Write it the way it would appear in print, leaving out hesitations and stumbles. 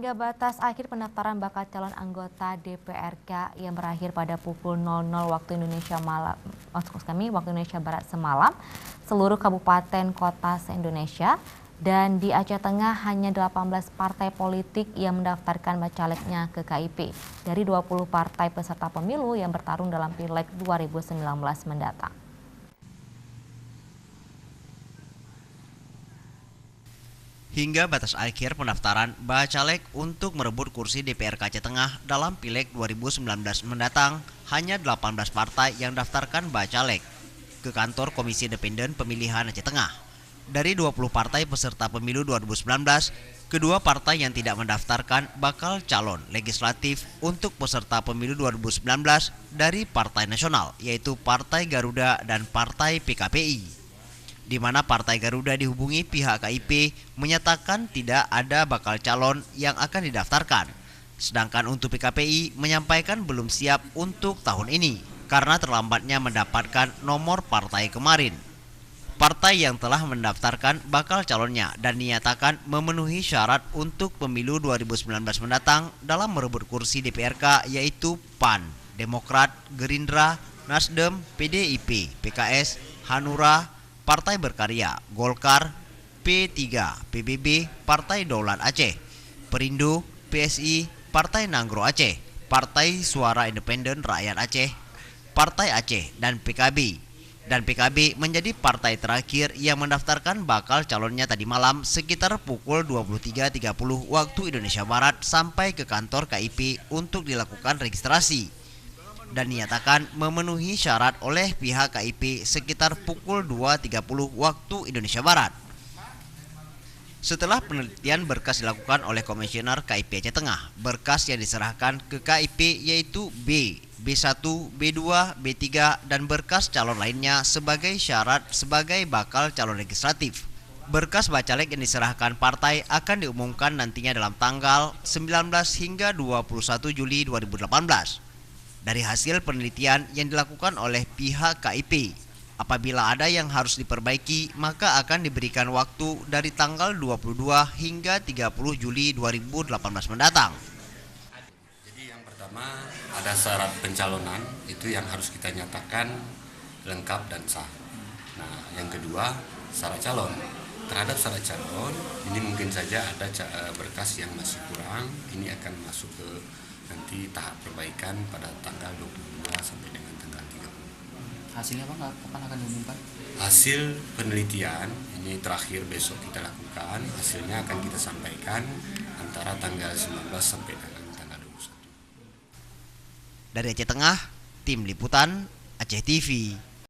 Hingga batas akhir pendaftaran bakal calon anggota DPRK yang berakhir pada pukul 00 waktu Indonesia Barat semalam, seluruh kabupaten kota se-Indonesia dan di Aceh Tengah hanya 18 partai politik yang mendaftarkan bacaleknya ke KIP dari 20 partai peserta pemilu yang bertarung dalam Pileg 2019 mendatang. Hingga batas akhir pendaftaran bacalek untuk merebut kursi DPRK Aceh Tengah dalam Pileg 2019 mendatang, hanya 18 partai yang daftarkan bacalek ke kantor Komisi Independen Pemilihan Aceh Tengah. Dari 20 partai peserta pemilu 2019, kedua partai yang tidak mendaftarkan bakal calon legislatif untuk peserta pemilu 2019 dari Partai Nasional, yaitu Partai Garuda dan Partai PKPI. Di mana Partai Garuda dihubungi pihak KIP menyatakan tidak ada bakal calon yang akan didaftarkan. Sedangkan untuk PKPI menyampaikan belum siap untuk tahun ini karena terlambatnya mendapatkan nomor partai kemarin. Partai yang telah mendaftarkan bakal calonnya dan dinyatakan memenuhi syarat untuk pemilu 2019 mendatang dalam merebut kursi DPRK yaitu PAN, Demokrat, Gerindra, Nasdem, PDIP, PKS, Hanura, Partai Berkarya, Golkar, P3, PBB, Partai Daulat Aceh, Perindo, PSI, Partai Nanggro Aceh, Partai Suara Independen Rakyat Aceh, Partai Aceh, dan PKB. Dan PKB menjadi partai terakhir yang mendaftarkan bakal calonnya tadi malam sekitar pukul 23.30 waktu Indonesia Barat sampai ke kantor KIP untuk dilakukan registrasi. Dan dinyatakan memenuhi syarat oleh pihak KIP sekitar pukul 2.30 waktu Indonesia Barat. Setelah penelitian berkas dilakukan oleh Komisioner KIP Aceh Tengah, berkas yang diserahkan ke KIP yaitu B, B1, B2, B3, dan berkas calon lainnya sebagai syarat sebagai bakal calon legislatif. Berkas bacalek yang diserahkan partai akan diumumkan nantinya dalam tanggal 19 hingga 21 Juli 2018. Dari hasil penelitian yang dilakukan oleh pihak KIP, apabila ada yang harus diperbaiki, maka akan diberikan waktu dari tanggal 22 hingga 30 Juli 2018 mendatang. Jadi yang pertama ada syarat pencalonan, itu yang harus kita nyatakan lengkap dan sah. Nah, yang kedua syarat calon. Terhadap syarat calon, ini mungkin saja ada berkas yang masih kurang, ini akan masuk ke nanti tahap perbaikan pada tanggal 22 sampai dengan tanggal 30. Hasilnya apa? Kapan akan diumumkan? Hasil penelitian ini terakhir besok kita lakukan, hasilnya akan kita sampaikan antara tanggal 19 sampai dengan tanggal 21. Dari Aceh Tengah, Tim Liputan Aceh TV.